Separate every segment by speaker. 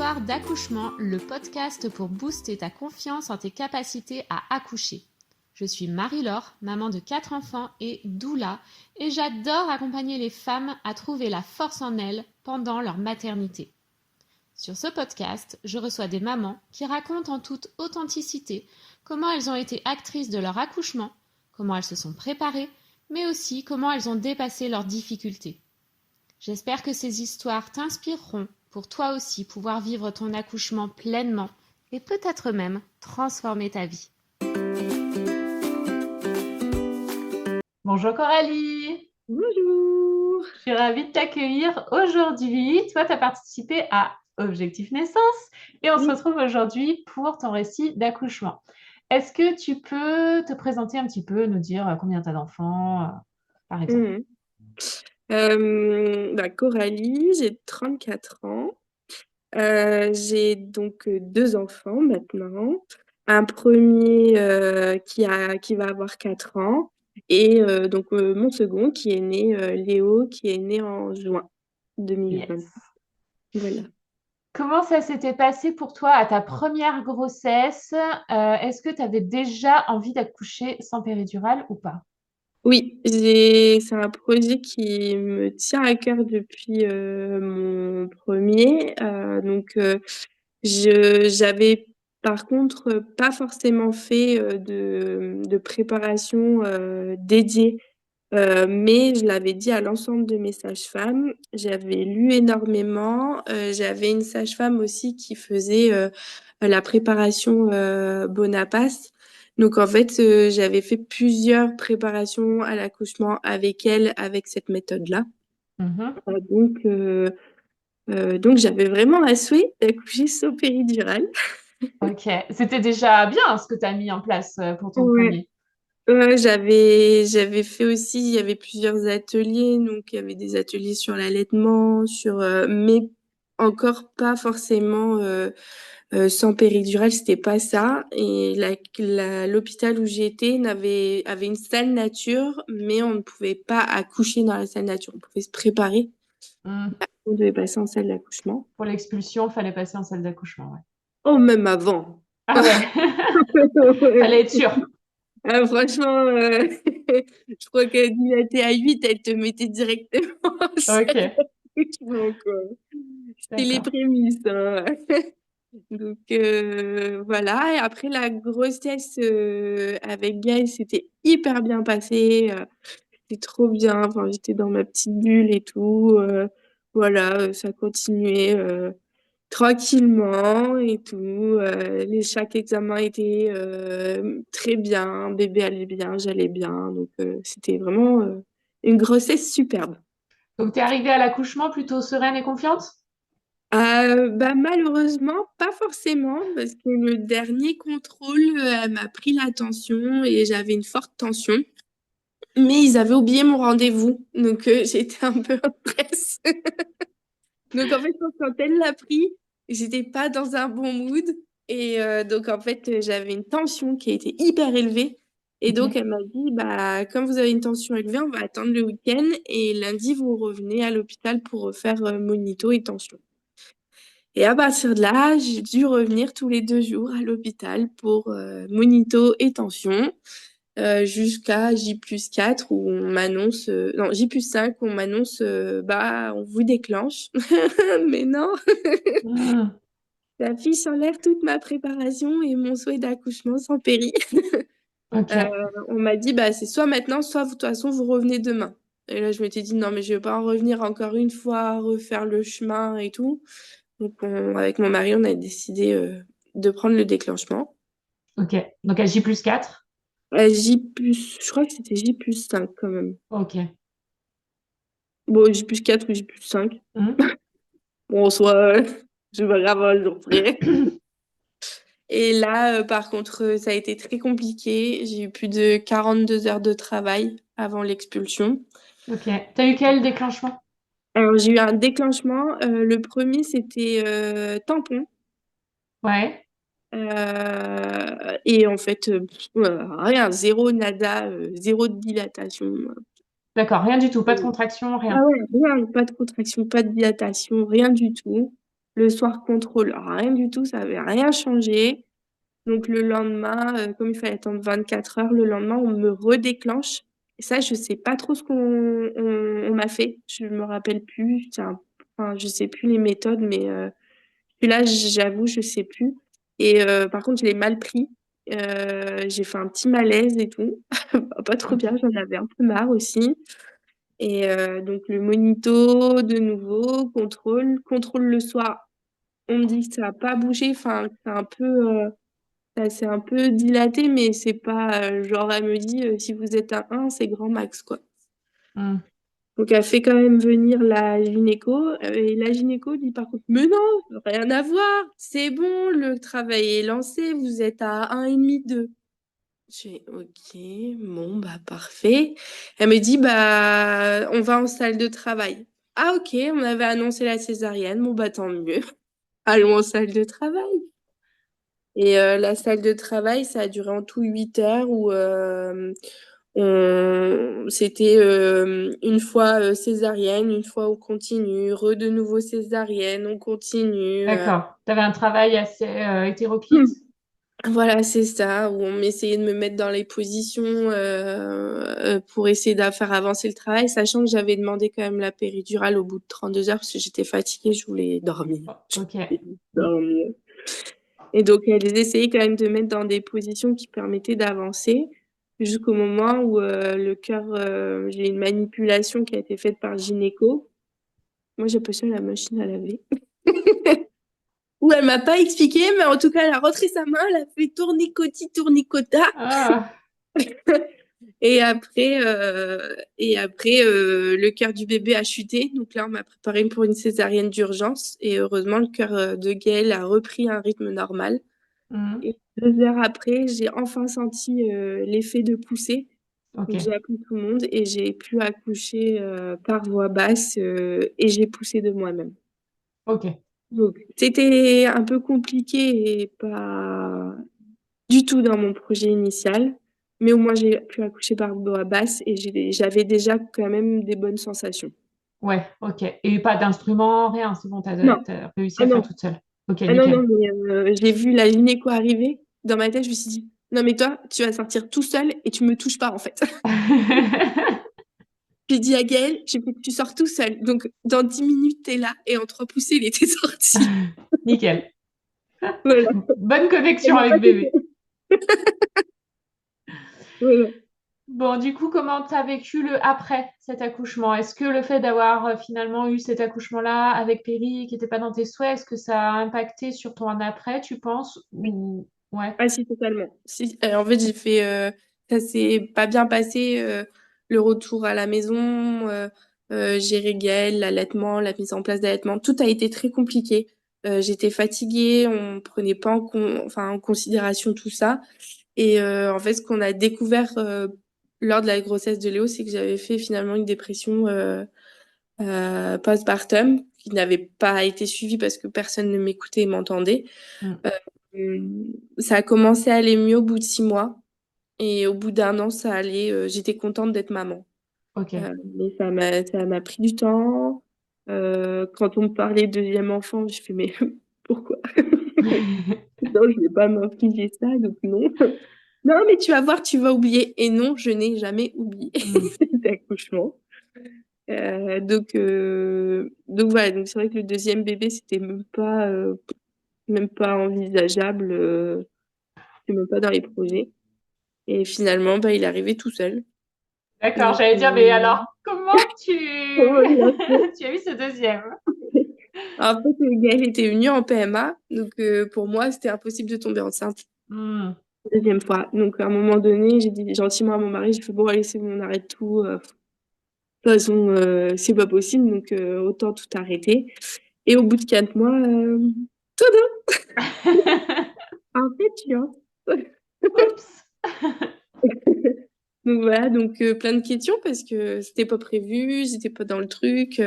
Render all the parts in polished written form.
Speaker 1: Histoires d'accouchement, le podcast pour booster ta confiance en tes capacités à accoucher. Je suis Marie-Laure, maman de 4 enfants et doula, et j'adore accompagner les femmes à trouver la force en elles pendant leur maternité. Sur ce podcast, je reçois des mamans qui racontent en toute authenticité comment elles ont été actrices de leur accouchement, comment elles se sont préparées, mais aussi comment elles ont dépassé leurs difficultés. J'espère que ces histoires t'inspireront pour toi aussi pouvoir vivre ton accouchement pleinement et peut-être même transformer ta vie. Bonjour Coralie.
Speaker 2: Bonjour.
Speaker 1: Je suis ravie de t'accueillir aujourd'hui. Toi, tu as participé à Objectif Naissance et on se retrouve aujourd'hui pour ton récit d'accouchement. Est-ce que tu peux te présenter un petit peu, nous dire combien tu as d'enfants, par exemple?
Speaker 2: Coralie, j'ai 34 ans. J'ai donc deux enfants maintenant. Un premier qui va avoir 4 ans et mon second qui est né, Léo, qui est né en juin 2020.
Speaker 1: Yes.
Speaker 2: Voilà.
Speaker 1: Comment ça s'était passé pour toi à ta première grossesse? Est-ce que tu avais déjà envie d'accoucher sans péridurale ou pas?
Speaker 2: Oui, c'est un projet qui me tient à cœur depuis mon premier. J'avais par contre pas forcément fait de préparation dédiée, mais je l'avais dit à l'ensemble de mes sages-femmes. J'avais lu énormément. J'avais une sage-femme aussi qui faisait la préparation Bonapace. Donc en fait, j'avais fait plusieurs préparations à l'accouchement avec elle, avec cette méthode-là.
Speaker 1: Mhm.
Speaker 2: Euh, donc, euh, donc j'avais vraiment un souhait d'accoucher sans péridurale.
Speaker 1: Ok, c'était déjà bien ce que tu as mis en place pour ton
Speaker 2: Ouais.
Speaker 1: premier.
Speaker 2: J'avais fait aussi, il y avait plusieurs ateliers, donc il y avait des ateliers sur l'allaitement, mais encore pas forcément sans péridurale, c'était pas ça. Et l'hôpital où j'étais avait une salle nature, mais on ne pouvait pas accoucher dans la salle nature. On pouvait se préparer.
Speaker 1: Hmm.
Speaker 2: On devait passer en salle d'accouchement.
Speaker 1: Pour l'expulsion, il fallait passer en salle d'accouchement. Ouais.
Speaker 2: Oh, même avant.
Speaker 1: Ah ouais, fallait être sûr.
Speaker 2: Ah, franchement, je crois que dilatée à 8, elle te mettait directement en
Speaker 1: Ok,
Speaker 2: salle d'accouchement, quoi. C'était les
Speaker 1: d'accord.
Speaker 2: prémices, hein. Donc voilà. Et après la grossesse avec Gaël, c'était hyper bien passé. C'était trop bien. Enfin, j'étais dans ma petite bulle et tout. Voilà, ça continuait tranquillement et tout. Chaque examen était très bien. Bébé allait bien, j'allais bien. Donc c'était vraiment une grossesse superbe.
Speaker 1: Donc, tu es arrivée à l'accouchement plutôt sereine et confiante?
Speaker 2: Malheureusement, pas forcément, parce que le dernier contrôle, elle m'a pris la tension et j'avais une forte tension. Mais ils avaient oublié mon rendez-vous, donc j'étais un peu en stress. Donc en fait, quand elle l'a pris, j'étais pas dans un bon mood. Et donc en fait, j'avais une tension qui était hyper élevée. Et
Speaker 1: Ok.
Speaker 2: donc elle m'a dit, bah, comme vous avez une tension élevée, on va attendre le week-end et lundi, vous revenez à l'hôpital pour refaire monito et tension. Et à partir de là, j'ai dû revenir tous les 2 jours à l'hôpital pour monito et tension, jusqu'à J+4 où on m'annonce, non, J+5 où on m'annonce, bah, on vous déclenche. Mais non,
Speaker 1: Hmm.
Speaker 2: la fiche enlève toute ma préparation et mon souhait d'accouchement sans péri.
Speaker 1: Ok.
Speaker 2: Euh, on m'a dit, bah, c'est soit maintenant, soit de toute façon, vous revenez demain. Et là, je m'étais dit, non, mais je vais pas en revenir encore une fois, refaire le chemin et tout. Donc, avec mon mari, on a décidé de prendre le déclenchement.
Speaker 1: Ok. Donc, à J+4.
Speaker 2: Je crois que c'était J+5 quand même.
Speaker 1: Ok.
Speaker 2: Bon, J+4 ou J+5.
Speaker 1: Hmm.
Speaker 2: Bon, soit, je vais grave un jour près. Et là, par contre, ça a été très compliqué. J'ai eu plus de 42 heures de travail avant l'expulsion.
Speaker 1: Ok. T'as eu quel déclenchement?
Speaker 2: Alors, j'ai eu un déclenchement. Le premier, c'était tampon.
Speaker 1: Ouais.
Speaker 2: Et en fait, rien, zéro, nada, zéro de dilatation.
Speaker 1: D'accord, rien du tout. Pas de contraction,
Speaker 2: Ah
Speaker 1: rien.
Speaker 2: ouais, rien, pas de contraction, pas de dilatation, rien du tout. Le soir, contrôle, rien du tout, ça avait rien changé. Donc le lendemain, comme il fallait attendre 24 heures, le lendemain, on me redéclenche. Et ça, je sais pas trop ce qu'on m'a fait. Je me rappelle plus. Enfin, je sais plus les méthodes, mais là, j'avoue, je sais plus. Et par contre, je l'ai mal pris. J'ai fait un petit malaise et tout. Pas trop
Speaker 1: Ok.
Speaker 2: bien, j'en avais un peu marre aussi. Et donc le monito, de nouveau, contrôle le soir. On me dit que ça n'a pas bougé, enfin, que c'est un peu, ça s'est un peu dilaté, mais c'est pas genre elle me dit si vous êtes à 1, c'est grand max, quoi.
Speaker 1: Hmm.
Speaker 2: Donc elle fait quand même venir la gynéco et la gynéco dit par contre mais non, rien à voir, c'est bon, le travail est lancé, vous êtes à 1,5, 2. J'ai ok, bon bah parfait. Elle me dit bah on va en salle de travail. Ah ok, on avait annoncé la césarienne, bon bah tant mieux. Allons en salle de travail. Et la salle de travail, ça a duré en tout 8 heures où c'était une fois césarienne, une fois on continue, de nouveau césarienne, on continue.
Speaker 1: D'accord. Tu avais un travail assez hétéroclite?
Speaker 2: Voilà, c'est ça, où on essayait de me mettre dans les positions pour essayer de faire avancer le travail, sachant que j'avais demandé quand même la péridurale au bout de 32 heures parce que j'étais fatiguée, je voulais dormir.
Speaker 1: Oh, ok.
Speaker 2: Je voulais dormir. Et donc, elles essayaient quand même de mettre dans des positions qui permettaient d'avancer jusqu'au moment où le cœur, j'ai une manipulation qui a été faite par le gynéco. Moi, j'appelle ça la machine à laver. Où elle m'a pas expliqué, mais en tout cas, elle a rentré sa main, elle a fait tournicoti, tournicota.
Speaker 1: Ah,
Speaker 2: Et après, le cœur du bébé a chuté. Donc là, on m'a préparé pour une césarienne d'urgence. Et heureusement, le cœur de Gaël a repris un rythme normal.
Speaker 1: hmm.
Speaker 2: Et 2 heures après, j'ai enfin senti l'effet de poussée.
Speaker 1: Ok.
Speaker 2: Donc j'ai appelé tout le monde et j'ai pu accoucher par voie basse et j'ai poussé de moi-même.
Speaker 1: Ok.
Speaker 2: Donc c'était un peu compliqué et pas du tout dans mon projet initial, mais au moins j'ai pu accoucher par voie basse et j'avais déjà quand même des bonnes sensations.
Speaker 1: Ouais, ok. Et pas d'instrument, rien, c'est bon,
Speaker 2: Non,
Speaker 1: t'as réussi
Speaker 2: ah
Speaker 1: à faire
Speaker 2: non,
Speaker 1: toute seule. Ok,
Speaker 2: ah non, non,
Speaker 1: nickel.
Speaker 2: mais j'ai vu la gynéco arriver. Dans ma tête, je me suis dit, non mais toi, tu vas sortir tout seul et tu me touches pas en fait. J'ai dit à Gaël, j'ai fait que tu sors tout seul. Donc, dans 10 minutes, t'es là. Et en 3 poussées, il était sorti.
Speaker 1: Nickel.
Speaker 2: Voilà.
Speaker 1: Bonne
Speaker 2: Elle
Speaker 1: connexion
Speaker 2: m'a pas
Speaker 1: avec bébé.
Speaker 2: touchée. Voilà.
Speaker 1: Bon, du coup, comment t'as vécu le après cet accouchement? Est-ce que le fait d'avoir finalement eu cet accouchement-là avec Péri qui n'était pas dans tes souhaits, est-ce que ça a impacté sur ton après, tu penses?
Speaker 2: Oui.
Speaker 1: Ou ouais,
Speaker 2: Ah si, totalement. Si, en fait, j'ai fait... ça s'est pas bien passé, le retour à la maison, gérer Gaël, l'allaitement, la mise en place d'allaitement. Tout a été très compliqué. J'étais fatiguée, on prenait pas enfin, en considération tout ça. Et en fait, ce qu'on a découvert lors de la grossesse de Léo, c'est que j'avais fait finalement une dépression postpartum qui n'avait pas été suivie parce que personne ne m'écoutait et m'entendait.
Speaker 1: hmm,
Speaker 2: Ça a commencé à aller mieux au bout de 6 mois et au bout d'un an, ça allait. J'étais contente d'être maman.
Speaker 1: ok.
Speaker 2: Mais ça m'a pris du temps. Quand on me parlait de deuxième enfant, je fais mais pourquoi? Non, je vais pas m'infliger ça, donc non. Non, mais tu vas voir, tu vas oublier. Et non, je n'ai jamais oublié
Speaker 1: Hmm,
Speaker 2: cet accouchement. Donc voilà, donc c'est vrai que le deuxième bébé, c'était même pas envisageable, c'était même pas dans les projets. Et finalement, bah, il est arrivé tout seul.
Speaker 1: D'accord,
Speaker 2: Donc,
Speaker 1: j'allais dire, mais alors, comment tu...
Speaker 2: comment il a fait?
Speaker 1: tu as eu ce deuxième?
Speaker 2: En fait, Gaëlle était venue en PMA, donc pour moi, c'était impossible de tomber enceinte
Speaker 1: Hmm,
Speaker 2: deuxième fois. Donc à un moment donné, j'ai dit gentiment à mon mari, j'ai fait bon, allez, c'est bon, on arrête tout. De toute façon, c'est pas possible, donc autant tout arrêter. Et au bout de 4 mois, tout en fait, tu vois.
Speaker 1: oups.
Speaker 2: Donc voilà, donc plein de questions parce que c'était pas prévu, j'étais pas dans le truc.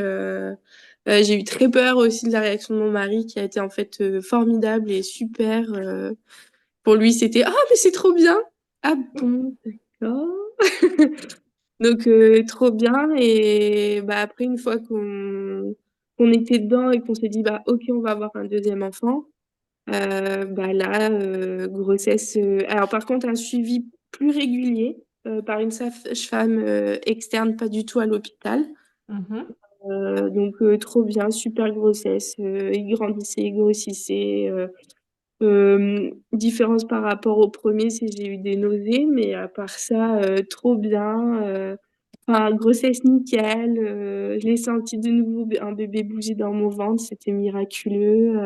Speaker 2: J'ai eu très peur aussi de la réaction de mon mari qui a été en fait formidable et super. Pour lui, c'était ah mais c'est trop bien. Ah bon, d'accord. Donc trop bien et bah après une fois qu'on qu'on était dedans et qu'on s'est dit, bah, OK, on va avoir un deuxième enfant. Bah là, grossesse, alors par contre, un suivi plus régulier par une sage-femme externe, pas du tout à l'hôpital.
Speaker 1: Mhm.
Speaker 2: Donc, trop bien, super grossesse. Il grandissait, il grossissait. Différence par rapport au premier, c'est que j'ai eu des nausées, mais à part ça, trop bien. Enfin, grossesse nickel. Je l'ai senti de nouveau, un bébé bouger dans mon ventre, c'était miraculeux.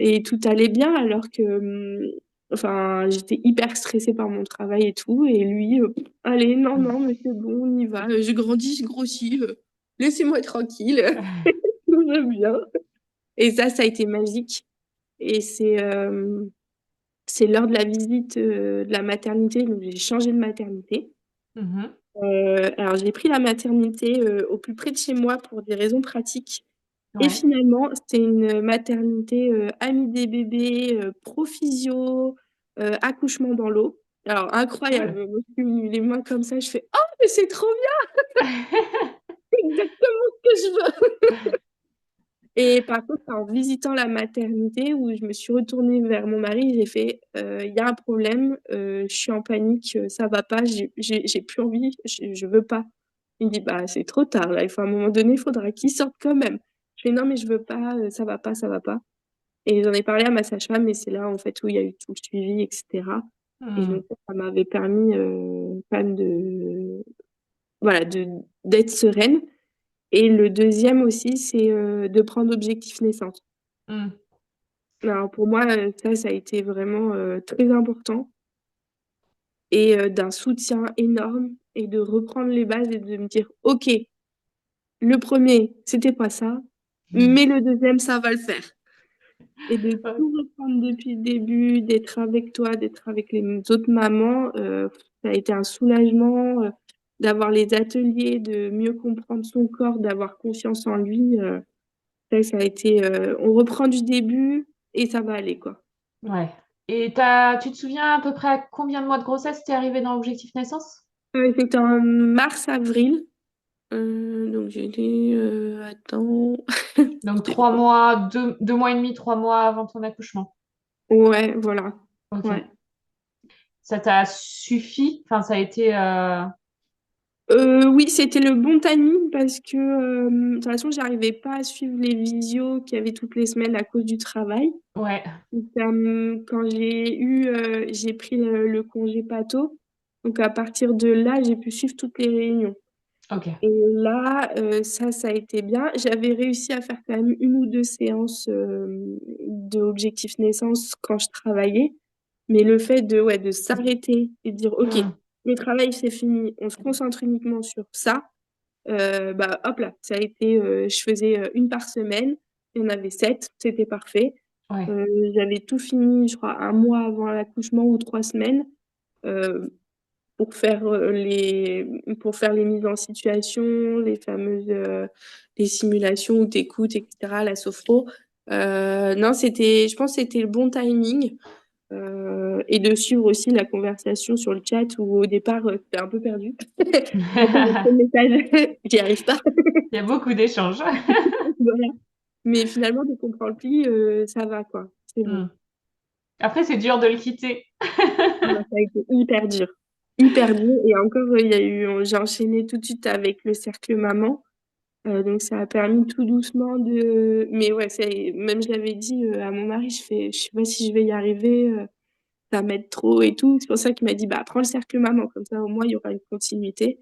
Speaker 2: Et tout allait bien alors que, enfin, j'étais hyper stressée par mon travail et tout. Et lui, allez, non, non, mais c'est bon, on y va. Je grandis, je grossis. Laissez-moi tranquille. Tout va bien. Et ça a été magique. Et c'est lors de la visite de la maternité, donc j'ai changé de maternité.
Speaker 1: Mhm.
Speaker 2: Alors j'ai pris la maternité au plus près de chez moi pour des raisons pratiques. Et
Speaker 1: Ouais.
Speaker 2: finalement, c'était une maternité amie des bébés, pro-physio, accouchement dans l'eau. Alors incroyable,
Speaker 1: Cool.
Speaker 2: moi je suis venue les mains comme ça, je fais: «Oh mais c'est trop bien, c'est exactement ce que je veux!» Et par contre, c'est en visitant la maternité où je me suis retournée vers mon mari, j'ai fait: «Il y a un problème, je suis en panique, ça va pas, j'ai plus envie, je veux pas». Il me dit: «Bah, c'est trop tard là, il faut à un moment donné, il faudra qu'il sorte quand même». Je fais: «Non mais je veux pas, ça va pas, ça va pas». Et j'en ai parlé à ma sage-femme et c'est là, en fait, où il y a eu tout le suivi et cetera. Et
Speaker 1: Hmm.
Speaker 2: donc ça m'avait permis, quand même de voilà, d'être sereine. Et le deuxième aussi, c'est, de prendre objectif naissance.
Speaker 1: Hmm.
Speaker 2: Alors pour moi, ça a été vraiment, très important et d'un soutien énorme et de reprendre les bases et de me dire: «OK, le premier c'était pas ça, mais le deuxième ça va le faire». Et de
Speaker 1: Ouais.
Speaker 2: tout reprendre depuis le début, d'être avec toi, d'être avec les autres mamans, ça a été un soulagement, d'avoir les ateliers, de mieux comprendre son corps, d'avoir confiance en lui, ça a été, on reprend du début et ça va aller, quoi.
Speaker 1: Ouais. Et tu te souviens à peu près à combien de mois de grossesse t'es arrivée dans l'objectif naissance?
Speaker 2: C'était en mars-avril, donc j'étais, attends,
Speaker 1: Donc
Speaker 2: c'était
Speaker 1: 3 mois, 2 mois et demi, 3 mois avant ton accouchement.
Speaker 2: ouais, voilà,
Speaker 1: Ok.
Speaker 2: ouais.
Speaker 1: Ça t'a suffi? Enfin, ça a été.
Speaker 2: Oui, c'était le bon timing parce que, de toute façon, j'arrivais pas à suivre les visios qu'il y avait toutes les semaines à cause du travail.
Speaker 1: Ouais.
Speaker 2: Donc, quand j'ai pris le congé pato, donc à partir de là, j'ai pu suivre toutes les réunions.
Speaker 1: Ok.
Speaker 2: Et là, ça a été bien. J'avais réussi à faire quand même 1 ou 2 séances, d'objectif naissance quand je travaillais. Mais le fait de, ouais, de s'arrêter et de dire: «OK,
Speaker 1: Hmm.
Speaker 2: le travail, c'est fini, on se concentre uniquement sur ça», bah, hop là, ça a été, je faisais, 1 par semaine. Il y en avait 7, c'était parfait.
Speaker 1: Ouais.
Speaker 2: Heu, J'avais tout fini, je crois 1 mois avant l'accouchement ou 3 semaines, heu, pour faire les mises en situation, les simulations où tu écoutes et cetera, la sophro. Non, je pense que c'était le bon timing, et de suivre aussi la conversation sur le chat où au départ, j'étais un peu perdue. J'entends des messages, j'y arrive pas.
Speaker 1: Il y a beaucoup d'échanges.
Speaker 2: Voilà. Mais finalement, dès qu'on prend le pli, ça va quoi, c'est bon.
Speaker 1: Hmm. Après, c'est dur de le quitter.
Speaker 2: Moi, ça a été hyper dur et encore, il y a eu j'ai enchaîné tout de suite avec le cercle maman, donc ça a permis tout doucement de mais ouais, c'est même je l'avais dit, à mon mari, je fais: «Je sais pas si je vais y arriver, ça m'aide trop et tout». C'est pour ça qu'il m'a dit: «Bah, prends le cercle maman, comme ça au moins il y aura une continuité».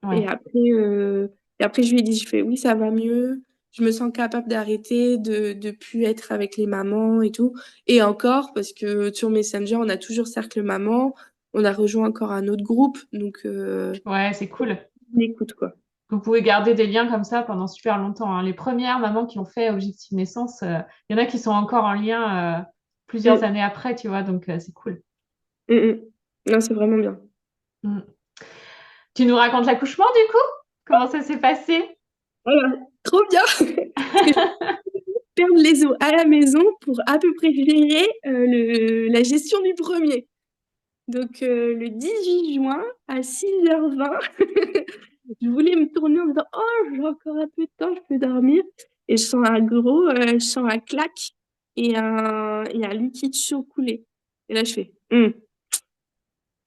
Speaker 2: Et
Speaker 1: Ouais.
Speaker 2: après, je lui ai dit, je fais: «Oui, ça va mieux, je me sens capable d'arrêter, de plus être avec les mamans et tout». Et encore, parce que sur Messenger, on a toujours Cercle Maman, on a rejoint encore un autre groupe, donc
Speaker 1: Ouais, c'est cool.
Speaker 2: on écoute, quoi.
Speaker 1: Vous pouvez garder des liens comme ça pendant super longtemps, hein. Les premières mamans qui ont fait Objectif Naissance, il y en a qui sont encore en lien plusieurs
Speaker 2: Mmh.
Speaker 1: années après, tu vois, donc c'est cool.
Speaker 2: Mmh mh. Non, c'est vraiment bien.
Speaker 1: Mm. Tu nous racontes l'accouchement du coup? Comment ça s'est passé?
Speaker 2: Voilà, trop bien! Parce que je perdre les os à la maison pour à peu près gérer, le la gestion du premier. Donc le 18 juin à 6h20, je voulais me tourner en me disant: «Oh, j'ai encore un peu de temps, je peux dormir». et je sens un claque et un liquide chaud couler. Et là, je fais,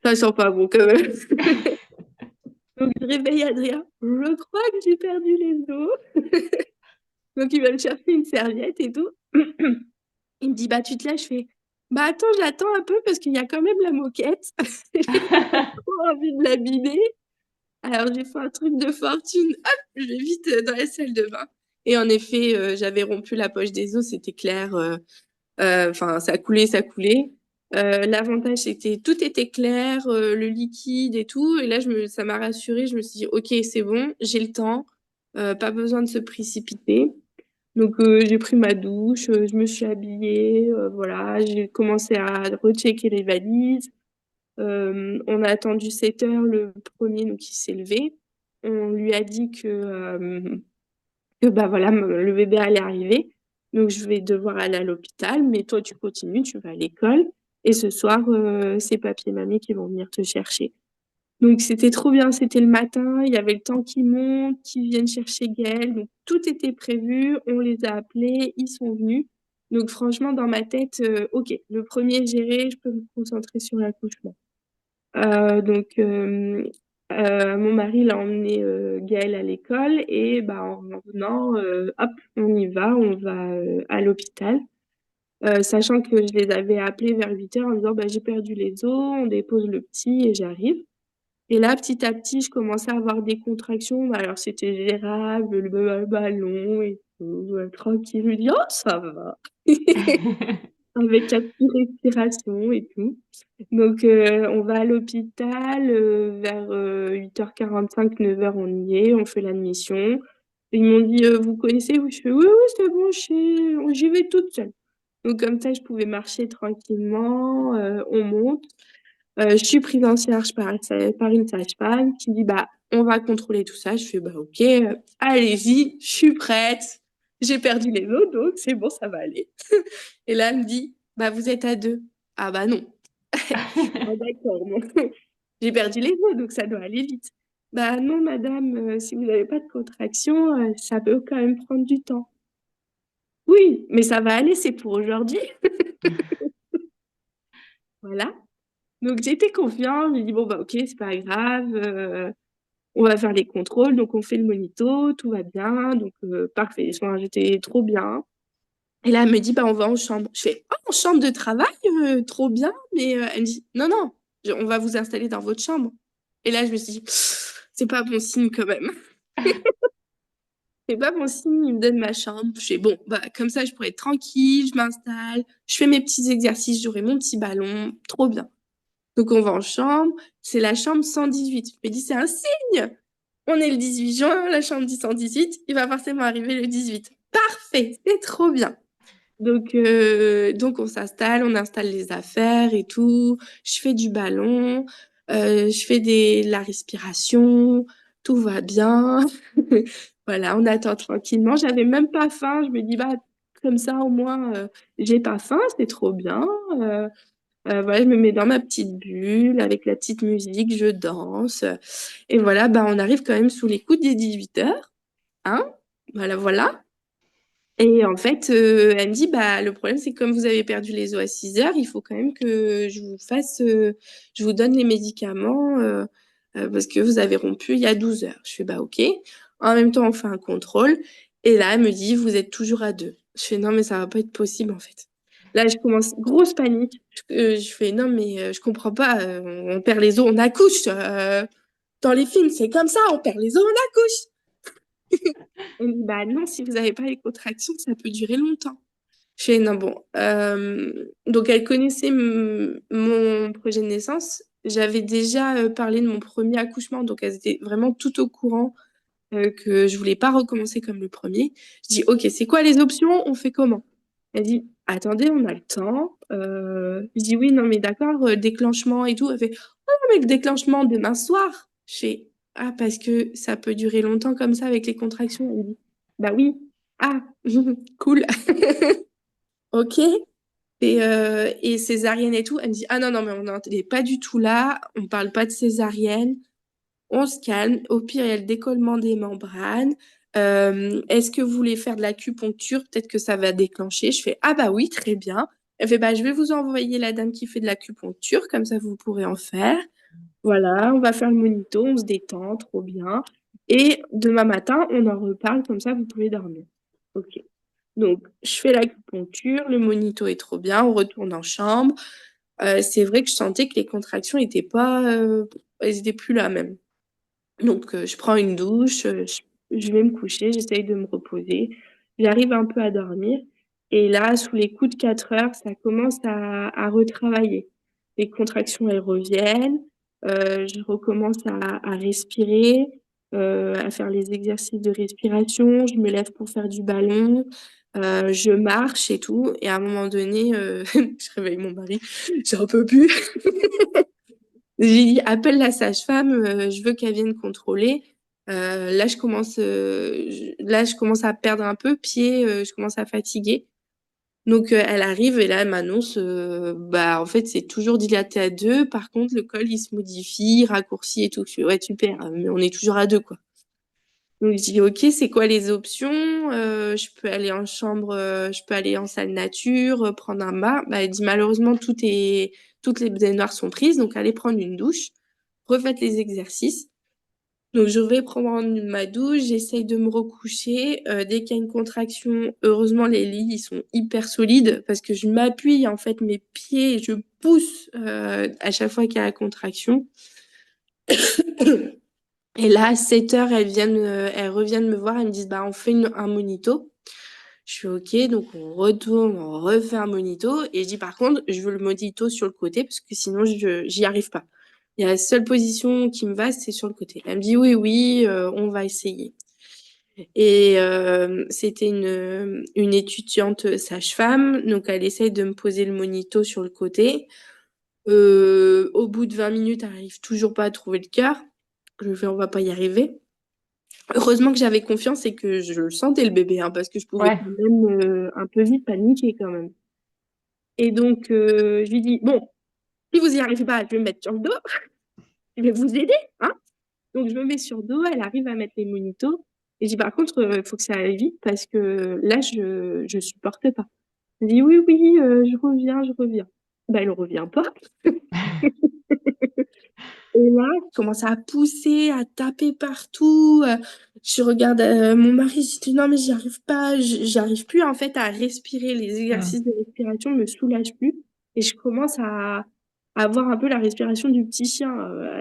Speaker 2: ça sent pas bon quand même. Donc, je réveille Adrien. Je crois que j'ai perdu les os. Donc, il va me chercher une serviette et tout. Il me dit, bah, tu te lèves. Je fais, bah, attends, j'attends un peu parce qu'il y a quand même la moquette. J'ai pas trop envie de l'abîmer. Alors, j'ai fait un truc de fortune. Hop, je vais vite dans la salle de bain. Et en effet, j'avais rompu la poche des os, c'était clair. Enfin, ça coulait, ça coulait. L'avantage, c'était tout était clair, le liquide et tout. Et là, ça m'a rassurée. Je me suis dit, OK, c'est bon, j'ai le temps. Pas besoin de se précipiter. Donc, j'ai pris ma douche, je me suis habillée, voilà. J'ai commencé à rechecker les valises. On a attendu 7 heures le premier, donc il s'est levé. On lui a dit que bah voilà, le bébé allait arriver. Donc je vais devoir aller à l'hôpital, mais toi tu continues, tu vas à l'école. Et ce soir, c'est papy et mamie qui vont venir te chercher. Donc c'était trop bien, c'était le matin, il y avait le temps qui monte, qui viennent chercher Gaël. Donc tout était prévu, on les a appelés, ils sont venus. Donc franchement, dans ma tête, ok, le premier est géré, je peux me concentrer sur l'accouchement. Donc, mon mari l'a emmené Gaël à l'école et bah, en revenant, hop, on va à l'hôpital. Sachant que je les avais appelés vers 8 heures en disant bah, j'ai perdu les os, on dépose le petit et j'arrive. Et là, petit à petit, je commençais à avoir des contractions. Bah, alors, c'était gérable, le ballon et tout, tranquille. Je me dis, oh, ça va. Avec la petite respiration et tout. Donc, on va à l'hôpital vers 8h45, 9h, on y est, on fait l'admission. Ils m'ont dit, vous connaissez? Oui, je fais, oui, oui, c'est bon, j'y vais toute seule. Donc, comme ça, je pouvais marcher tranquillement, on monte. Je suis prise en charge par une sage-femme qui dit, bah, on va contrôler tout ça. Je fais, bah, ok, allez-y, je suis prête. J'ai perdu les os, donc c'est bon, ça va aller. Et là, elle me dit, bah, vous êtes à deux. Ah, bah, non. Ah, d'accord, bon. J'ai perdu les os, donc ça doit aller vite. Bah, non, madame, si vous n'avez pas de contraction, ça peut quand même prendre du temps. Oui, mais ça va aller, c'est pour aujourd'hui. Voilà. Donc, j'étais confiante. J'ai dit, bon, bah, ok, c'est pas grave. On va faire les contrôles. Donc, on fait le monito, tout va bien. Donc, parfait. Enfin, j'étais trop bien. Et là, elle me dit, bah, on va en chambre. Je fais, oh, en chambre de travail, trop bien. Mais elle me dit, non, non, on va vous installer dans votre chambre. Et là, je me suis dit, c'est pas bon signe quand même. C'est pas bon signe, il me donne ma chambre. Je fais, bon, bah, comme ça, je pourrais être tranquille, je m'installe, je fais mes petits exercices, j'aurai mon petit ballon, trop bien. Donc, on va en chambre, c'est la chambre 118. Je me dis, c'est un signe. On est le 18 juin, la chambre dit 118, il va forcément arriver le 18. Parfait, c'est trop bien. Donc on s'installe, on installe les affaires et tout. Je fais du ballon, je fais la respiration, tout va bien. Voilà, on attend tranquillement. J'avais même pas faim. Je me dis, bah, comme ça, au moins, j'ai pas faim, c'est trop bien. Euh, voilà, je me mets dans ma petite bulle avec la petite musique, je danse. Et voilà, bah, on arrive quand même sous les coups des 18 heures. Hein? Voilà, voilà. Et en fait, elle me dit, bah, le problème, c'est que comme vous avez perdu les os à 6 heures, il faut quand même que je vous donne les médicaments parce que vous avez rompu il y a 12 heures. Je fais, bah, ok. En même temps, on fait un contrôle. Et là, elle me dit, vous êtes toujours à deux. Je fais, non, mais ça va pas être possible, en fait. Là, je commence, grosse panique. Je fais, non, mais je comprends pas. On perd les os, on accouche. Dans les films, c'est comme ça, on perd les os, on accouche. Elle me dit, bah non, si vous n'avez pas les contractions, ça peut durer longtemps. Je fais, non, bon. Donc, elle connaissait mon projet de naissance. J'avais déjà parlé de mon premier accouchement, donc elles étaient vraiment tout au courant que je voulais pas recommencer comme le premier. Je dis, OK, c'est quoi les options? On fait comment? Elle dit, attendez, on a le temps. Je dis, oui, non, mais d'accord, déclenchement et tout. Elle fait, oh, mais le déclenchement demain soir. Je fais, ah, parce que ça peut durer longtemps comme ça avec les contractions. Elle dit, bah oui. Ah, cool. OK. Et césarienne et tout. Elle me dit, ah non, non, mais on n'en est pas du tout là. On parle pas de césarienne. On se calme. Au pire, il y a le décollement des membranes. Est-ce que vous voulez faire de l'acupuncture? Peut-être que ça va déclencher. Je fais, ah bah oui, très bien. Elle fait, bah, je vais vous envoyer la dame qui fait de l'acupuncture, comme ça vous pourrez en faire. Voilà, on va faire le monito, on se détend, trop bien. Et demain matin, on en reparle, comme ça vous pouvez dormir. Ok. Donc, je fais l'acupuncture, le monito est trop bien, on retourne en chambre. C'est vrai que je sentais que les contractions étaient pas, elles étaient plus là même. Donc, je prends une douche, je vais me coucher, j'essaye de me reposer. J'arrive un peu à dormir. Et là, sous les coups de 4 heures, ça commence à retravailler. Les contractions, elles reviennent. Je recommence à respirer, à faire les exercices de respiration. Je me lève pour faire du ballon. Je marche et tout. Et à un moment donné, je réveille mon mari. J'en peux plus. J'ai dit, appelle la sage-femme, je veux qu'elle vienne contrôler. Là, je commence à perdre un peu pied, je commence à fatiguer. Donc, elle arrive et là, elle m'annonce, bah, en fait, c'est toujours dilaté à deux. Par contre, le col, il se modifie, raccourci et tout. Je fais, ouais, super, mais on est toujours à deux, quoi. Donc, je dis, OK, c'est quoi les options? Je peux aller en chambre, je peux aller en salle nature, prendre un bain. Bah, elle dit, malheureusement, toutes les baignoires sont prises, donc allez prendre une douche, refaites les exercices. Donc, je vais prendre ma douche, j'essaye de me recoucher. Dès qu'il y a une contraction, heureusement, les lits, ils sont hyper solides parce que je m'appuie, en fait, mes pieds, je pousse à chaque fois qu'il y a la contraction. Et là, à 7 heures, elles reviennent me voir, elles me disent, bah, on fait un monito. Je suis OK, donc on retourne, on refait un monito. Et je dis, par contre, je veux le monito sur le côté parce que sinon, j'y arrive pas. Il y a la seule position qui me va, c'est sur le côté. Elle me dit, oui, oui, on va essayer. Et c'était une étudiante sage-femme, donc elle essaye de me poser le monito sur le côté. Au bout de 20 minutes, elle arrive toujours pas à trouver le cœur. Je fais, on va pas y arriver. Heureusement que j'avais confiance et que je le sentais le bébé, hein, parce que je pouvais
Speaker 3: Ouais.
Speaker 2: quand même un peu vite paniquer quand même. Et donc, je lui dis, bon, si vous y arrivez pas, je vais me mettre sur le dos, je vais vous aider, hein. Donc, je me mets sur le dos, elle arrive à mettre les monitos. Et je dis, par contre, il faut que ça aille vite parce que là, je supporte pas. Elle dit, oui, oui, je reviens, je reviens. Bah, elle revient pas. Et là, je commence à pousser, à taper partout. Je regarde mon mari, je dis non mais j'y arrive pas, j'arrive plus en fait à respirer. Les
Speaker 3: Mm.
Speaker 2: exercices de respiration me soulagent plus et je commence à avoir un peu la respiration du petit chien,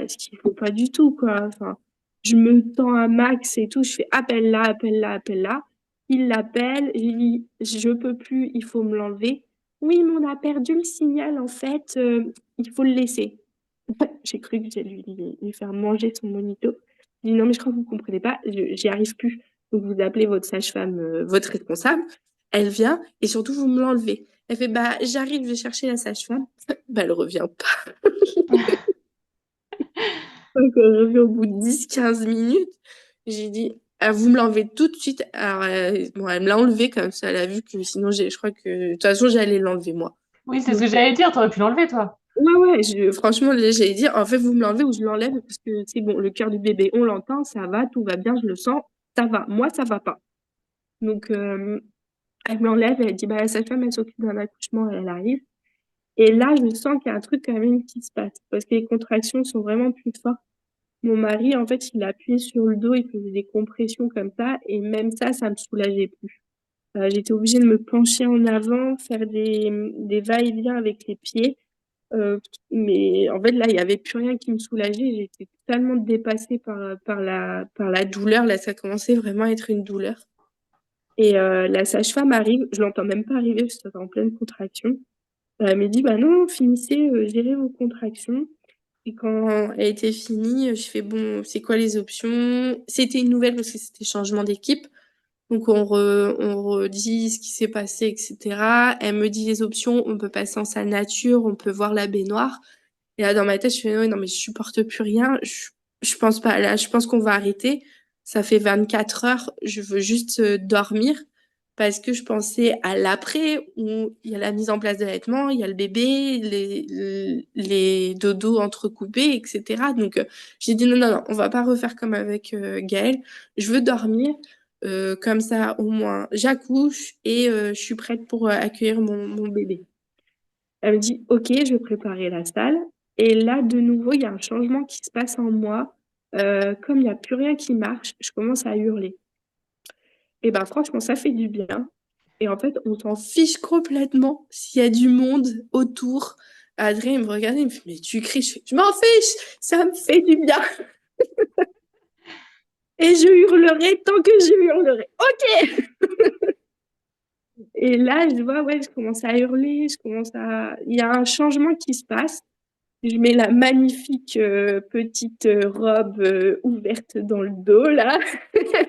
Speaker 2: ce qu'il faut pas du tout quoi. Enfin, je me tends un max et tout, je fais appelle là, appelle là, appelle là. Il l'appelle, je dis je peux plus, il faut me l'enlever. Oui, mais on a perdu le signal en fait, il faut le laisser. J'ai cru que j'allais lui faire manger son monito. Je dis non, mais je crois que vous comprenez pas, j'y arrive plus. Donc vous appelez votre sage-femme, votre responsable, elle vient et surtout vous me l'enlevez. Elle fait bah j'arrive, je vais chercher la sage-femme. Bah elle revient pas. Donc elle revient au bout de 10 15 minutes. J'ai dit ah, vous me l'enlevez tout de suite. Alors bon, elle me l'a enlevé comme ça, elle a vu que sinon je crois que de toute façon j'allais l'enlever moi.
Speaker 3: Oui, c'est ce
Speaker 2: Donc
Speaker 3: que j'allais dire, t'aurais pu l'enlever, toi.
Speaker 2: ouais, ouais, franchement, là, j'allais dire, en fait, vous me l'enlevez ou je l'enlève parce que c'est bon, le cœur du bébé, on l'entend, ça va, tout va bien, je le sens, ça va. Moi, ça va pas. Donc, elle me l'enlève, elle dit, bah, la sage-femme, elle s'occupe d'un accouchement et elle arrive. Et là, je sens qu'il y a un truc quand même qui se passe parce que les contractions sont vraiment plus fortes. Mon mari, en fait, il a appuyé sur le dos, il faisait des compressions comme ça et même ça me soulageait plus. J'étais obligée de me pencher en avant, faire des va-et-vient avec les pieds. Euh, mais en fait, là, il n'y avait plus rien qui me soulageait. J'étais totalement dépassée par la douleur. Là, ça commençait vraiment à être une douleur. Et la sage-femme arrive, je l'entends même pas arriver parce que c'était en pleine contraction. Elle me dit, bah non, finissez, gérez vos contractions. Et quand elle était finie, je fais, bon, c'est quoi les options? C'était une nouvelle parce que c'était changement d'équipe. Donc on redit ce qui s'est passé, etc. Elle me dit les options, on peut passer en salle nature, on peut voir la baignoire. Et là, dans ma tête, je fais, non, non, mais je supporte plus rien. Je pense pas, là, je pense qu'on va arrêter. Ça fait 24 heures. Je veux juste dormir parce que je pensais à l'après où il y a la mise en place de l'allaitement, il y a le bébé, les dodos entrecoupés, etc. Donc, j'ai dit non, non, non, on va pas refaire comme avec Gaël. Je veux dormir. Comme ça, au moins, j'accouche et je suis prête pour accueillir mon bébé. Elle me dit, OK, je vais préparer la salle. Et là, de nouveau, il y a un changement qui se passe en moi. Comme il n'y a plus rien qui marche, je commence à hurler. Et ben franchement, ça fait du bien. Et en fait, on s'en fiche complètement s'il y a du monde autour. Adrien, il me regardait, il me fait, mais tu cries, je m'en fiche, ça me fait du bien. Et je hurlerai tant que je hurlerai. OK. Et là, je vois, ouais, je commence à hurler, il y a un changement qui se passe. Je mets la magnifique petite robe ouverte dans le dos, là,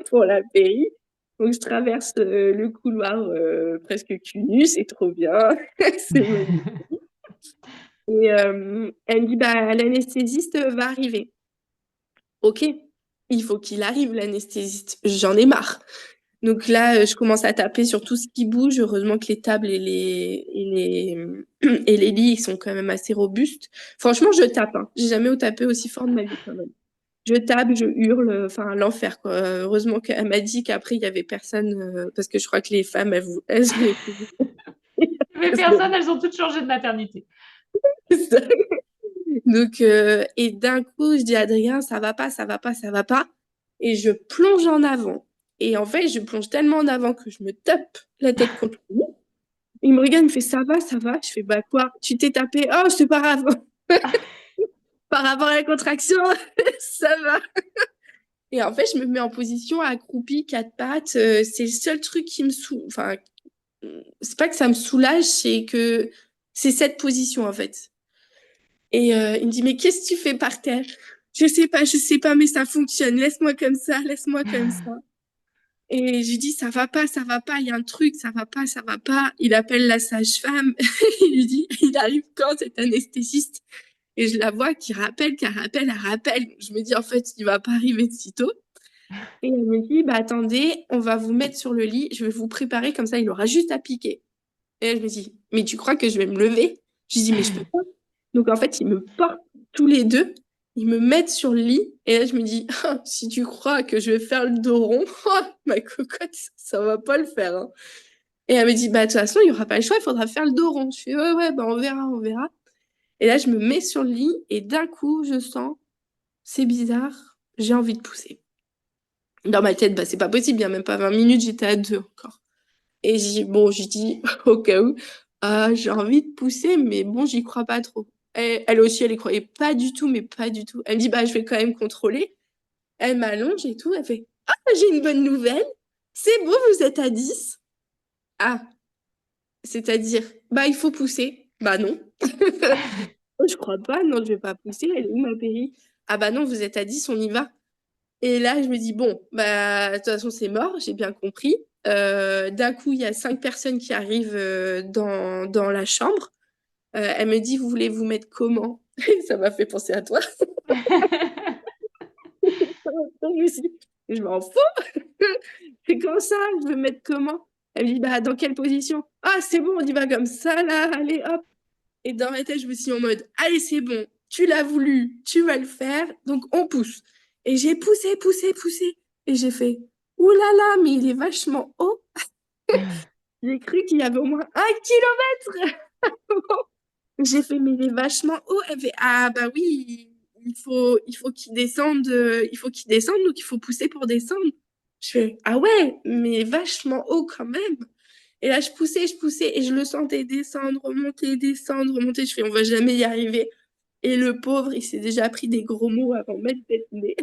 Speaker 2: pour la péri. Donc, je traverse le couloir presque cul nu, c'est trop bien. C'est magnifique. Et elle me dit, bah, l'anesthésiste va arriver. OK, il faut qu'il arrive, l'anesthésiste. J'en ai marre. Donc là, je commence à taper sur tout ce qui bouge. Heureusement que les tables et les lits ils sont quand même assez robustes. Franchement, je tape. Hein. J'ai jamais tapé aussi fort de ma vie quand même. Je tape, je hurle, enfin l'enfer quoi. Heureusement qu'elle m'a dit qu'après il y avait personne parce que je crois que les femmes elles avaient
Speaker 1: Mais personne, elles ont toutes changé de maternité.
Speaker 2: Donc et d'un coup, je dis à Adrien, ça va pas, ça va pas, ça va pas et je plonge en avant. Et en fait, je plonge tellement en avant que je me tape la tête contre le mur. Il me regarde, il me fait ça va, ça va. Je fais bah quoi? Tu t'es tapé? Oh, c'est pas grave. Par rapport à la contraction, ça va. Et en fait, je me mets en position accroupie, quatre pattes. C'est le seul truc qui me soulage. Enfin, c'est pas que ça me soulage, c'est que c'est cette position en fait. Et il me dit mais qu'est-ce que tu fais par terre? Je sais pas, mais ça fonctionne. Laisse-moi comme ça, laisse-moi comme ça. Et je lui dis ça va pas, il y a un truc, ça va pas, ça va pas. Il appelle la sage-femme, il lui dit, il arrive quand cet anesthésiste? Et je la vois qui rappelle, qui rappelle, elle rappelle. Je me dis en fait, il va pas arriver de sitôt. Et elle me dit, bah attendez, on va vous mettre sur le lit, je vais vous préparer, comme ça il aura juste à piquer. Et elle me dit, mais tu crois que je vais me lever? Je lui dis, mais je peux pas. Donc en fait, ils me portent tous les deux, ils me mettent sur le lit, et là je me dis, ah, si tu crois que je vais faire le dos rond, ah, ma cocotte, ça va pas le faire. Hein. Et elle me dit, bah de toute façon, il y aura pas le choix, il faudra faire le dos rond. Je fais, ouais, ouais, bah on verra, on verra. Et là, je me mets sur le lit, et d'un coup, je sens, c'est bizarre, j'ai envie de pousser. Dans ma tête, bah c'est pas possible, il y a même pas 20 minutes, j'étais à deux encore. Et bon, j'ai dit, au cas où, j'ai envie de pousser, mais bon, j'y crois pas trop. Elle aussi, elle y croyait pas du tout, mais pas du tout. Elle me dit, bah, je vais quand même contrôler. Elle m'allonge et tout. Elle fait, ah, j'ai une bonne nouvelle. C'est bon, vous êtes à 10. Ah, c'est-à-dire, bah, il faut pousser. Bah, non. Je crois pas, non, je vais pas pousser. Elle est où, ma péri? Ah, bah, non, vous êtes à 10, on y va. Et là, je me dis, bon, bah, de toute façon, c'est mort, j'ai bien compris. D'un coup, il y a 5 personnes qui arrivent dans la chambre. Elle me dit, vous voulez vous mettre comment? Ça m'a fait penser à toi. Je me suis dit, je m'en fous. C'est comme ça, je veux me mettre comment? Elle me dit, bah, dans quelle position? Ah, c'est bon, on y va comme ça, là, allez, hop. Et dans ma tête, je me suis dit en mode, allez, c'est bon, tu l'as voulu, tu vas le faire, donc on pousse. Et j'ai poussé, poussé, poussé. Et j'ai fait, ouh là là, mais il est vachement haut. J'ai cru qu'il y avait au moins 1 kilomètre. J'ai fait, mais il est vachement haut. Elle fait, ah bah oui, il faut qu'il descende, il faut qu'il descende, donc il faut pousser pour descendre. Je fais, ah ouais, mais vachement haut quand même. Et là, je poussais, et je le sentais descendre, remonter, descendre, remonter. Je fais, on va jamais y arriver. Et le pauvre, il s'est déjà pris des gros mots avant même d'être né.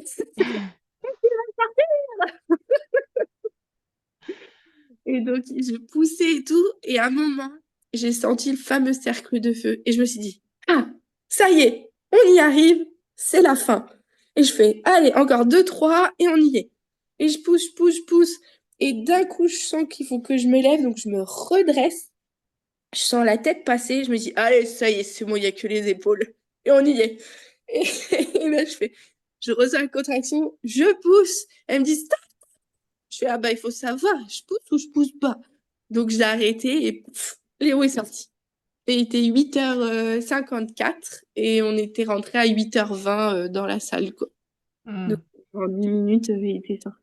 Speaker 2: Et donc, je poussais et tout. Et à un moment, j'ai senti le fameux cercle de feu. Et je me suis dit, ah, ça y est, on y arrive, c'est la fin. Et je fais, allez, encore deux, trois, et on y est. Et je pousse, je pousse, je pousse. Et d'un coup, je sens qu'il faut que je me lève, donc je me redresse. Je sens la tête passer, je me dis, allez, ça y est, c'est bon, il n'y a que les épaules. Et on y est. Et, et là, je ressens la contraction, je pousse. Elle me dit, stop. Je fais, ah bah, il faut savoir, je pousse ou je pousse pas. Donc, j'ai arrêté et pff, Léo est sorti. Et il était 8h54 et on était rentré à 8h20 dans la salle, quoi. Donc,
Speaker 1: Hmm.
Speaker 2: en 10 minutes, il était sorti.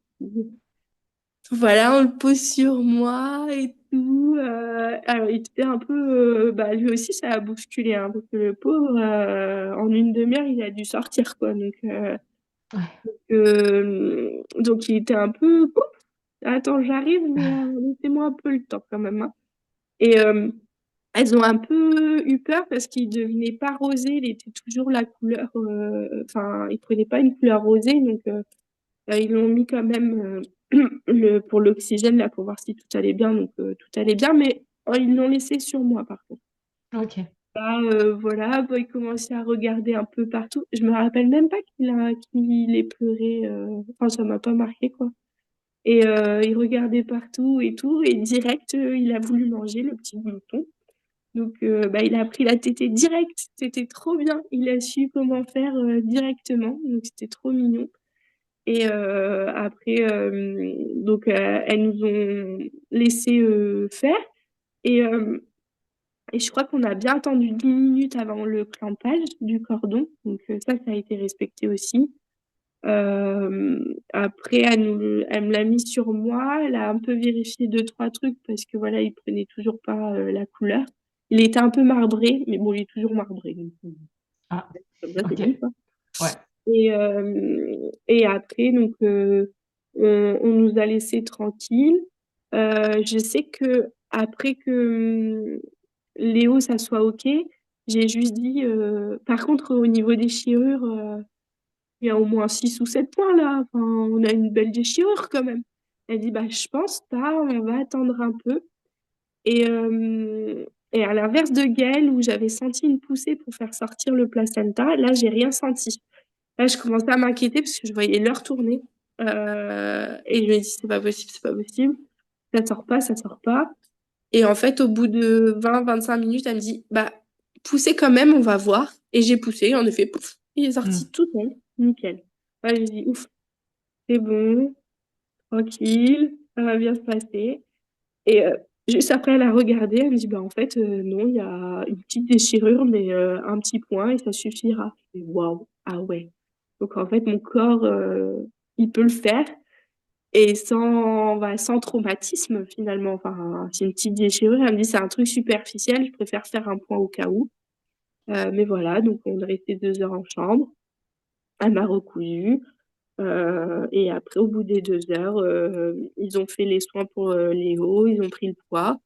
Speaker 2: Voilà, on le pose sur moi et tout. Alors, il était un peu, bah, lui aussi, ça a bousculé, hein, parce que le pauvre, en une demi-heure, il a dû sortir, quoi.
Speaker 1: Ouais.
Speaker 2: Donc il était un peu, Oups, attends, j'arrive, mais laissez-moi un peu le temps quand même, hein. Et elles ont un peu eu peur parce qu'il devenait pas rosé, il était toujours la couleur, enfin, il prenait pas une couleur rosée, ils l'ont mis quand même pour l'oxygène là pour voir si tout allait bien, tout allait bien, mais ils l'ont laissé sur moi par contre.
Speaker 1: Ok.
Speaker 2: Là, voilà, bah, il commençait à regarder un peu partout. Je me rappelle même pas qu'il ait pleuré. Enfin, ça m'a pas marqué quoi. Et il regardait partout et tout, et direct, il a voulu manger le petit bouton. Bah, il a pris la tétée direct. C'était trop bien. Il a su comment faire directement. Donc, c'était trop mignon. Et après, elles nous ont laissé faire. Et, et je crois qu'on a bien attendu 10 minutes avant le clampage du cordon. Ça a été respecté aussi. Après, elle me l'a mis sur moi. Elle a un peu vérifié deux, trois trucs parce que voilà, il prenait toujours pas la couleur. Il était un peu marbré, mais bon, il est toujours marbré.
Speaker 1: Ah,
Speaker 2: Comme ça, c'est
Speaker 1: ok.
Speaker 2: bon, quoi.
Speaker 1: Ouais.
Speaker 2: Et après, on nous a laissés tranquilles. Je sais que après que Léo, ça soit OK, j'ai juste dit, par contre, au niveau des déchirure, il y a au moins 6 ou 7 points là. Enfin, on a une belle déchirure quand même. Elle dit, bah, je pense pas, on va attendre un peu. Et, euh, et à l'inverse de Gaëlle, où j'avais senti une poussée pour faire sortir le placenta, là, j'ai rien senti. Là, je commençais à m'inquiéter parce que je voyais l'heure tourner. Et je me dis, c'est pas possible, c'est pas possible. Ça sort pas, ça sort pas. Et en fait, au bout de 20-25 minutes, elle me dit, bah, poussez quand même, on va voir. Et j'ai poussé, en effet, pouf, il est sorti
Speaker 1: Hmm.
Speaker 2: tout seul. Nickel. Ouais, j'ai dit, ouf, c'est bon, tranquille, ça va bien se passer. Et juste après, elle a regardé, elle me dit, bah, en fait, non, il y a une petite déchirure, mais un petit point et ça suffira. Je dis, waouh, ah ouais. Donc, en fait, mon corps, il peut le faire et sans traumatisme, finalement. Enfin, c'est une petite déchirure. Elle me dit, c'est un truc superficiel, je préfère faire un point au cas où. Mais voilà, donc on est resté 2 heures en chambre. Elle m'a recousu. Et après, au bout des 2 heures, ils ont fait les soins pour Léo, ils ont pris le poids.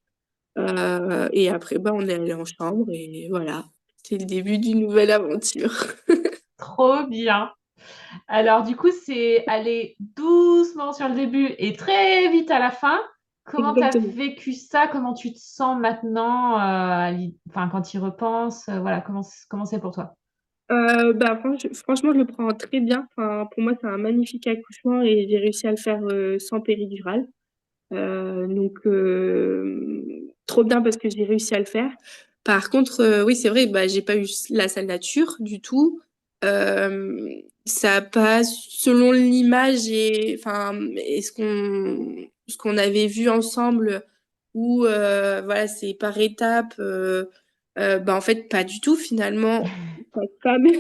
Speaker 2: Et après, bah, on est allé en chambre et voilà, c'est le début d'une nouvelle aventure.
Speaker 1: Trop bien. Alors, du coup, c'est aller doucement sur le début et très vite à la fin. Comment tu as
Speaker 2: Exactement.
Speaker 1: vécu ça? Comment tu te sens maintenant, enfin, quand tu y repenses? Voilà, comment c'est pour toi?
Speaker 2: Bah, franchement, je le prends très bien. Enfin, pour moi, c'est un magnifique accouchement et j'ai réussi à le faire sans péridurale. Trop bien parce que j'ai réussi à le faire. Par contre, oui, c'est vrai, bah, j'ai pas eu la sallature du tout. Euh, Ça passe selon l'image et enfin, et ce qu'on avait vu ensemble où voilà, c'est par étapes. Bah, en fait, pas du tout finalement. Ta femme est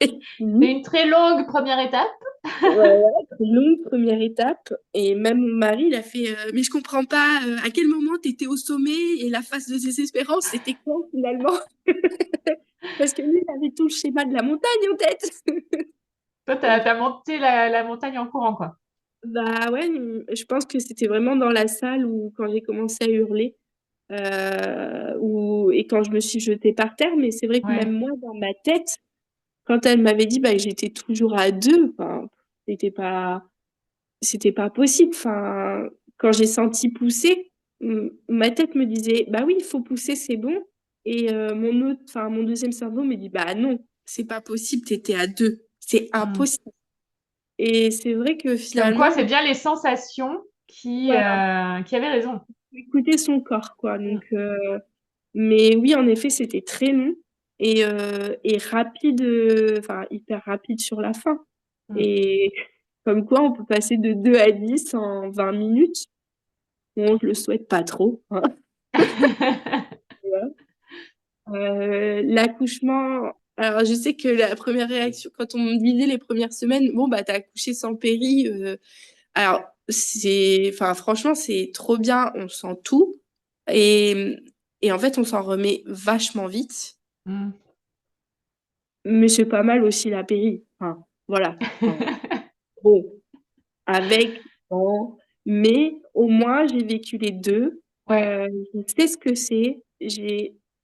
Speaker 1: C'est
Speaker 2: finie.
Speaker 1: une très longue première étape.
Speaker 2: Voilà, très longue première étape. Et même mon mari, il a fait mais je comprends pas à quel moment tu étais au sommet et la phase de désespérance, c'était quand finalement? Parce que lui, il avait tout le schéma de la montagne en tête.
Speaker 1: Toi, t'as monté la montagne en courant, quoi.
Speaker 2: Bah ouais, je pense que c'était vraiment dans la salle où quand j'ai commencé à hurler et quand je me suis jetée par terre. Mais c'est vrai que même
Speaker 1: Ouais.
Speaker 2: moi, dans ma tête, quand elle m'avait dit bah, que j'étais toujours à deux, enfin, c'était pas. c'était pas possible. Enfin, quand j'ai senti pousser, ma tête me disait, bah oui, il faut pousser, c'est bon. Et mon deuxième cerveau me dit, bah non, c'est pas possible, t'étais à deux. C'est
Speaker 1: Hmm.
Speaker 2: impossible. Et c'est vrai que
Speaker 1: Comme quoi,
Speaker 2: finalement,
Speaker 1: c'est bien les sensations
Speaker 2: voilà,
Speaker 1: qui avaient raison.
Speaker 2: faut écouter son corps, quoi.
Speaker 1: Hmm.
Speaker 2: Mais oui, en effet, c'était très long et rapide, enfin, hyper rapide sur la fin.
Speaker 1: Hmm.
Speaker 2: Et comme quoi, on peut passer de 2 à 10 en 20 minutes. Bon, je le souhaite pas trop, hein. L'accouchement, alors je sais que la première réaction, quand on me disait les premières semaines, bon, bah, t'as accouché sans péri. Alors, enfin, franchement, c'est trop bien, on sent tout. Et, et en fait, on s'en remet vachement vite.
Speaker 1: Mm.
Speaker 2: Mais c'est pas mal aussi la péri. Enfin, voilà. Enfin, bon, avec, bon. Mais au moins, j'ai vécu les deux.
Speaker 1: Ouais,
Speaker 2: Je sais ce que c'est.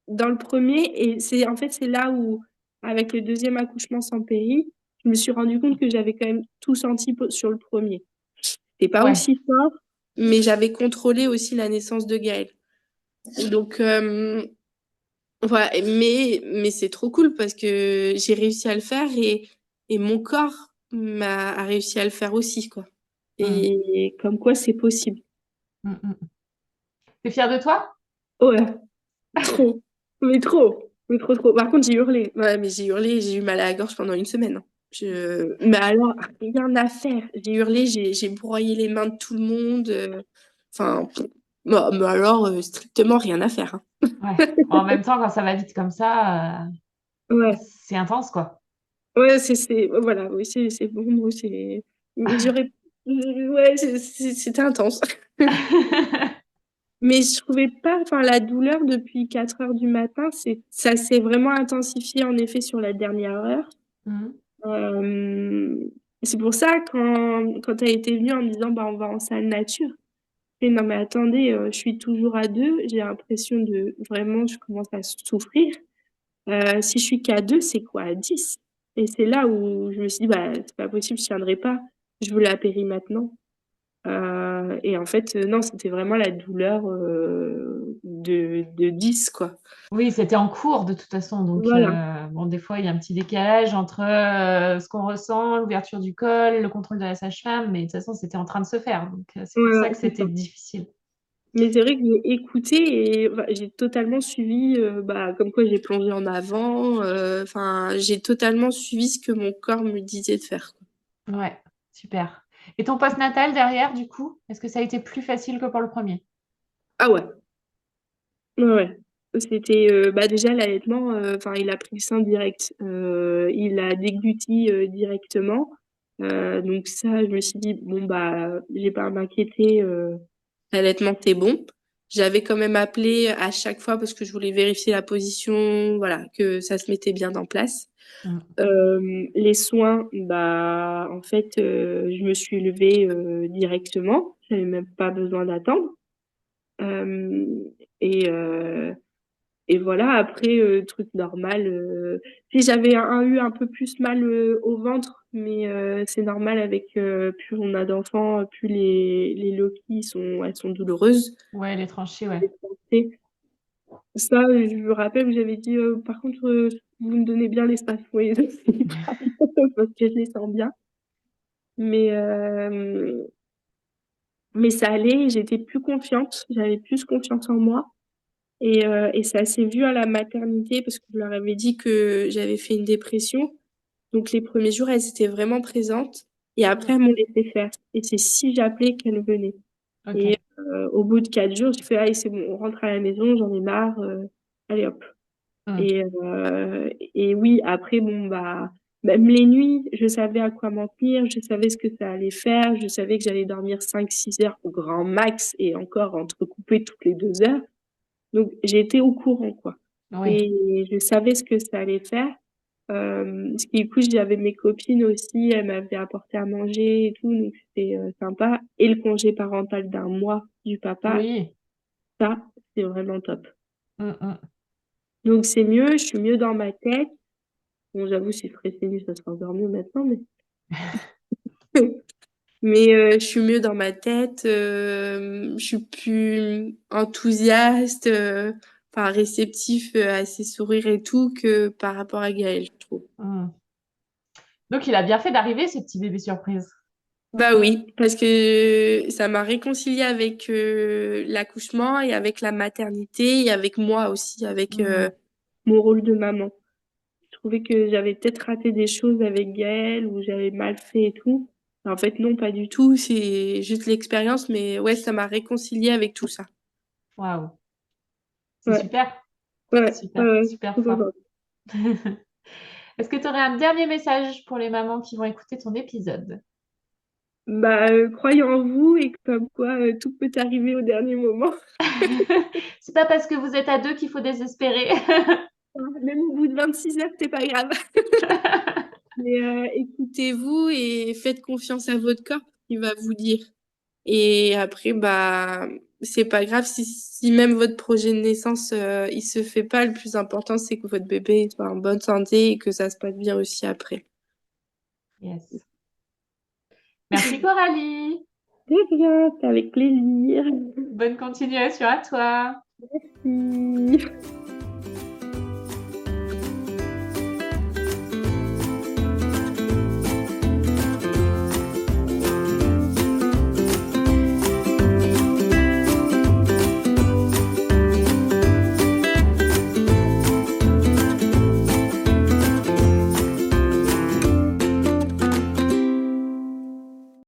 Speaker 2: Dans le premier, et en fait, c'est là où, avec le deuxième accouchement sans péri, je me suis rendu compte que j'avais quand même tout senti sur le premier. C'était pas
Speaker 1: ouais.
Speaker 2: aussi fort, mais j'avais contrôlé aussi la naissance de Gaël. Donc, voilà, mais c'est trop cool parce que j'ai réussi à le faire et mon corps a réussi à le faire aussi, quoi.
Speaker 1: Mm.
Speaker 2: Et comme quoi c'est possible.
Speaker 1: Mm, mm. T'es fière de toi?
Speaker 2: Ouais, trop. Mais trop. Mais trop, trop. Par contre, j'ai hurlé. Ouais, mais j'ai hurlé, j'ai eu mal à la gorge pendant une semaine, hein. Mais alors, rien à faire. J'ai hurlé, j'ai broyé les mains de tout le monde. Enfin, bon, mais alors, strictement rien à faire, hein.
Speaker 1: Ouais. En même temps, quand ça va vite comme ça,
Speaker 2: Ouais.
Speaker 1: c'est intense, quoi.
Speaker 2: Ouais, voilà, oui, c'est bon mot, mais ouais, c'était intense. Mais je trouvais pas, enfin, la douleur depuis 4 heures du matin, ça s'est vraiment intensifié en effet sur la dernière heure.
Speaker 1: Mm.
Speaker 2: Euh, c'est pour ça, quand tu as été venue en me disant, bah, on va en salle nature, je fais, non, mais attendez, je suis toujours à 2, j'ai l'impression vraiment, je commence à souffrir. Si je suis qu'à 2, c'est quoi à 10? Et c'est là où je me suis dit, bah, c'est pas possible, je tiendrai pas. Je veux la péri maintenant. Et en fait, non, c'était vraiment la douleur de 10, quoi.
Speaker 1: Oui, c'était en cours de toute façon. Donc,
Speaker 2: Voilà.
Speaker 1: bon, des fois, il y a un petit décalage entre ce qu'on ressent, l'ouverture du col, le contrôle de la sage-femme, mais de toute façon, c'était en train de se faire. Donc, c'est
Speaker 2: Ouais,
Speaker 1: pour ça
Speaker 2: ouais,
Speaker 1: que
Speaker 2: c'est
Speaker 1: c'était
Speaker 2: ça.
Speaker 1: difficile.
Speaker 2: Mais c'est vrai que j'ai écouté et bah, j'ai totalement suivi, bah, comme quoi j'ai plongé en avant. Enfin, j'ai totalement suivi ce que mon corps me disait de faire, quoi.
Speaker 1: Ouais, super. Et ton post-natal derrière, du coup, est-ce que ça a été plus facile que pour le premier?
Speaker 2: Ah ouais. Ouais, ouais. C'était bah déjà l'allaitement, enfin il a pris le sein direct. Il a dégluti directement. Donc ça, je me suis dit, bon bah j'ai pas à m'inquiéter, l'allaitement c'est bon. J'avais quand même appelé à chaque fois parce que je voulais vérifier la position, voilà, que ça se mettait bien en place.
Speaker 1: Mm.
Speaker 2: Les soins, bah en fait, je me suis levée directement. J'avais même pas besoin d'attendre. Euh, et, euh, et voilà, après, truc normal. Si j'avais eu un peu plus mal au ventre, mais c'est normal avec plus on a d'enfants, plus les loquilles elles sont douloureuses.
Speaker 1: Ouais, les tranchées, ouais.
Speaker 2: Les pensées. Ça, je me rappelle que j'avais dit, par contre, vous me donnez bien l'espace, oui, parce que je les sens bien. Mais, euh, mais ça allait, j'étais plus confiante, j'avais plus confiance en moi. Et ça s'est vu à la maternité parce que je leur avais dit que j'avais fait une dépression. Donc les premiers jours, elles étaient vraiment présentes. Et après,
Speaker 1: Mm.
Speaker 2: elles m'ont laissé faire. Et c'est si j'appelais qu'elles venaient. Et
Speaker 1: Ok.
Speaker 2: au bout de 4 jours, j'ai fait, allez, c'est bon, on rentre à la maison, j'en ai marre. Allez hop.
Speaker 1: Mm.
Speaker 2: Et oui, après, bon, bah, même les nuits, je savais à quoi m'en tenir, je savais ce que ça allait faire, je savais que j'allais dormir 5 6 heures au grand max et encore entrecoupé toutes les 2 heures. Donc, j'étais au courant, quoi.
Speaker 1: Oui.
Speaker 2: Et je savais ce que ça allait faire. Parce que du coup, j'avais mes copines aussi, elles m'avaient apporté à manger et tout, donc c'était sympa. Et le congé parental d'un mois du papa,
Speaker 1: Oui.
Speaker 2: ça, c'est vraiment top.
Speaker 1: Mm, mm.
Speaker 2: Donc, c'est mieux, je suis mieux dans ma tête. Bon, j'avoue, si je serais célib, ça serait encore mieux maintenant, mais, mais je suis mieux dans ma tête, je suis plus enthousiaste, enfin réceptif à ses sourires et tout que par rapport à Gaël, je trouve.
Speaker 1: Mm. Donc, il a bien fait d'arriver, ce petit bébé surprise.
Speaker 2: Bah oui, parce que ça m'a réconciliée avec l'accouchement et avec la maternité et avec moi aussi, avec
Speaker 1: Mm.
Speaker 2: mon rôle de maman. Je trouvais que j'avais peut-être raté des choses avec Gaël ou j'avais mal fait et tout. En fait, non, pas du tout. C'est juste l'expérience, mais ouais, ça m'a réconciliée avec tout ça.
Speaker 1: Waouh. C'est
Speaker 2: Ouais,
Speaker 1: super.
Speaker 2: ouais, ouais,
Speaker 1: Super,
Speaker 2: ouais,
Speaker 1: super
Speaker 2: trop
Speaker 1: fort.
Speaker 2: contente.
Speaker 1: Est-ce que tu aurais un dernier message pour les mamans qui vont écouter ton épisode?
Speaker 2: Croyez en vous et comme quoi, tout peut arriver au dernier moment.
Speaker 1: C'est pas parce que vous êtes à deux qu'il faut désespérer.
Speaker 2: Même au bout de 26 heures, c'est pas grave. Mais écoutez-vous et faites confiance à votre corps, il va vous dire. Et après, c'est pas grave si même votre projet de naissance, il se fait pas. Le plus important, c'est que votre bébé soit en bonne santé et que ça se passe bien aussi après.
Speaker 1: Yes. Merci Coralie.
Speaker 2: Très bien, c'est avec plaisir.
Speaker 1: Bonne continuation à toi.
Speaker 2: Merci.